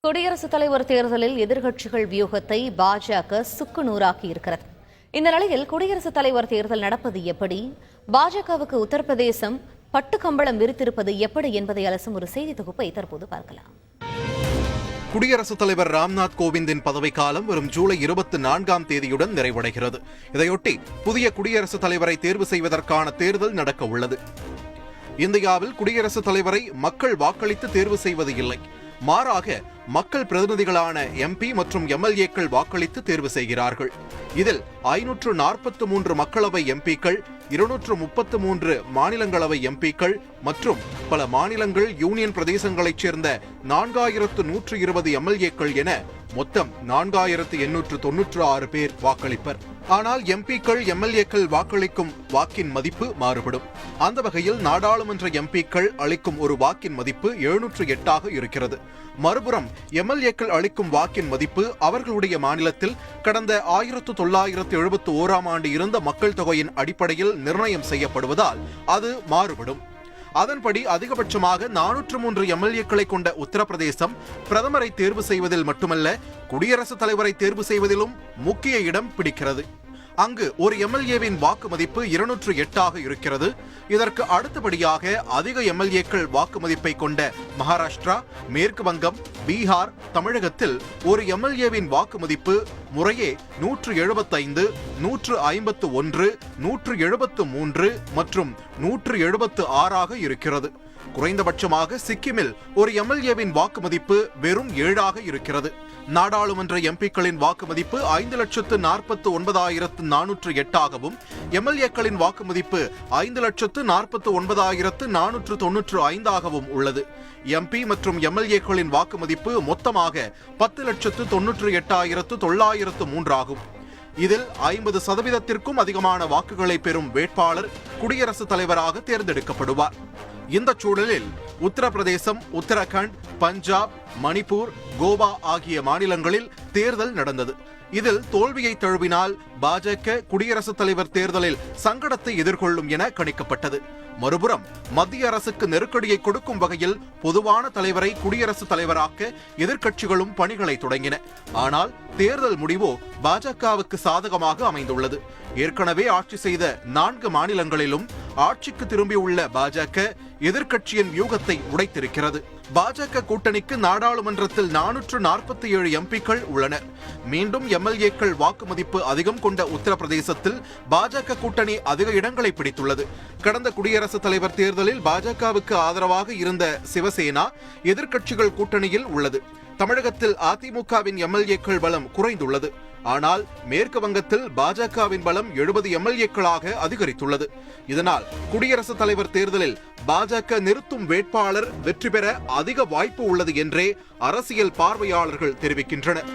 குடியரசுத் தலைவர் தேர்தலில் எதிர்க்கட்சிகள் வியூகத்தை பாஜக சுக்குநூறாக்கி இருக்கிறது. இந்த நிலையில் குடியரசுத் தலைவர் தேர்தல் நடப்பது எப்படி, பாஜகவுக்கு உத்தரப்பிரதேசம் பட்டு கம்பளம் விரித்திருப்பது எப்படி என்பதை அலசும் ஒரு செய்தி தொகுப்பை தற்போது பார்க்கலாம். குடியரசுத் தலைவர் ராம்நாத் கோவிந்தின் பதவிக்காலம் வரும் ஜூலை 24ஆம் தேதியுடன் நிறைவடைகிறது. இதையொட்டி புதிய குடியரசுத் தலைவரை தேர்வு செய்வதற்கான தேர்தல் நடக்க உள்ளது. இந்தியாவில் குடியரசுத் தலைவரை மக்கள் வாக்களித்து தேர்வு செய்வது இல்லை, மாறாக மக்கள் பிரதிநிதிகளான எம்பி மற்றும் எம்எல்ஏக்கள் வாக்களித்து தேர்வு செய்கிறார்கள். இதில் 543 மக்களவை எம்பிக்கள், 233 மாநிலங்களவை எம்பிக்கள் மற்றும் பல மாநிலங்கள், யூனியன் பிரதேசங்களைச் சேர்ந்த 4120 எம்எல்ஏக்கள் என மொத்தம் 4896 பேர் வாக்களிப்பர். ஆனால் எம்பிக்கள், எம்எல்ஏக்கள் வாக்களிக்கும் வாக்கின் மதிப்பு மாறுபடும். அந்த வகையில் நாடாளுமன்ற எம்பிக்கள் அளிக்கும் ஒரு வாக்கின் மதிப்பு 708 இருக்கிறது. மறுபுறம் எம்எல்ஏக்கள் அளிக்கும் வாக்கின் மதிப்பு அவர்களுடைய மாநிலத்தில் கடந்த 1971ஆம் ஆண்டு இருந்த மக்கள் தொகையின் அடிப்படையில் நிர்ணயம் செய்யப்படுவதால் அது மாறுபடும். அதன்படி அதிகபட்சமாக 403 எம்எல்ஏக்களை கொண்ட உத்தரப்பிரதேசம் பிரதமரை தேர்வு செய்வதில் மட்டுமல்ல, குடியரசுத் தலைவரை தேர்வு செய்வதிலும் முக்கிய இடம் பிடிக்கிறது. அங்கு ஒரு எம்எல்ஏவின் வாக்கு மதிப்பு 208 இருக்கிறது. இதற்கு அடுத்தபடியாக அதிக எம்எல்ஏக்கள் வாக்கு மதிப்பை கொண்ட மகாராஷ்டிரா, மேற்கு வங்கம், பீகார், தமிழகத்தில் ஒரு எம்எல்ஏவின் வாக்கு மதிப்பு முறையே 175, 151, 173 மற்றும் 176 இருக்கிறது. குறைந்தபட்சமாக சிக்கிமில் ஒரு எம்எல்ஏவின் வாக்கு மதிப்பு வெறும் 7 இருக்கிறது. நாடாளுமன்ற எம்பிக்களின் வாக்கு மதிப்பு 5,49,408 எம்எல்ஏக்களின் வாக்கு மதிப்பு 5,49,495 உள்ளது. எம்பி மற்றும் எம்எல்ஏக்களின் வாக்கு மதிப்பு மொத்தமாக 10,98,903 இதில் 50% அதிகமான வாக்குகளை பெறும் வேட்பாளர் குடியரசுத் தலைவராக தேர்ந்தெடுக்கப்படுவார். இந்த சூழலில் உத்தரப்பிரதேசம், உத்தரகாண்ட், பஞ்சாப், மணிப்பூர், கோவா ஆகிய மாநிலங்களில் தேர்தல் நடந்தது. இதில் தோல்வியை தழுவினால் பாஜக குடியரசுத் தலைவர் தேர்தலில் சங்கடத்தை எதிர்கொள்ளும் என கணிக்கப்பட்டது. மறுபுறம் மத்திய அரசுக்கு நெருக்கடியை கொடுக்கும் வகையில் பொதுவான தலைவரை குடியரசுத் தலைவராக்க எதிர்க்கட்சிகளும் பணிகளை தொடங்கின. ஆனால் தேர்தல் முடிவோ பாஜகவுக்கு சாதகமாக அமைந்துள்ளது. ஏற்கனவே ஆட்சி செய்த 4 மாநிலங்களிலும் ஆட்சிக்கு திரும்பியுள்ள பாஜக எதிர்க்கட்சியின் வியூகத்தை உடைத்திருக்கிறது. பாஜக கூட்டணிக்கு நாடாளுமன்றத்தில் 447 எம்பிக்கள் உள்ளனர். மீண்டும் எம்எல்ஏக்கள் வாக்கு மதிப்பு அதிகம் கொண்ட உத்தரப்பிரதேசத்தில் பாஜக கூட்டணி அதிக இடங்களை பிடித்துள்ளது. கடந்த குடியரசுத் தலைவர் தேர்தலில் பாஜகவுக்கு ஆதரவாக இருந்த சிவசேனா எதிர்க்கட்சிகள் கூட்டணியில் உள்ளது. தமிழகத்தில் அதிமுகவின் எம்எல்ஏக்கள் பலம் குறைந்துள்ளது. ஆனால் மேற்கு வங்கத்தில் பாஜகவின் பலம் 70 எம்எல்ஏக்களாக அதிகரித்துள்ளது. இதனால் குடியரசுத் தலைவர் தேர்தலில் பாஜக நிறுத்தும் வேட்பாளர் வெற்றி பெற அதிக வாய்ப்பு உள்ளது என்றே அரசியல் பார்வையாளர்கள் தெரிவிக்கின்றனர்.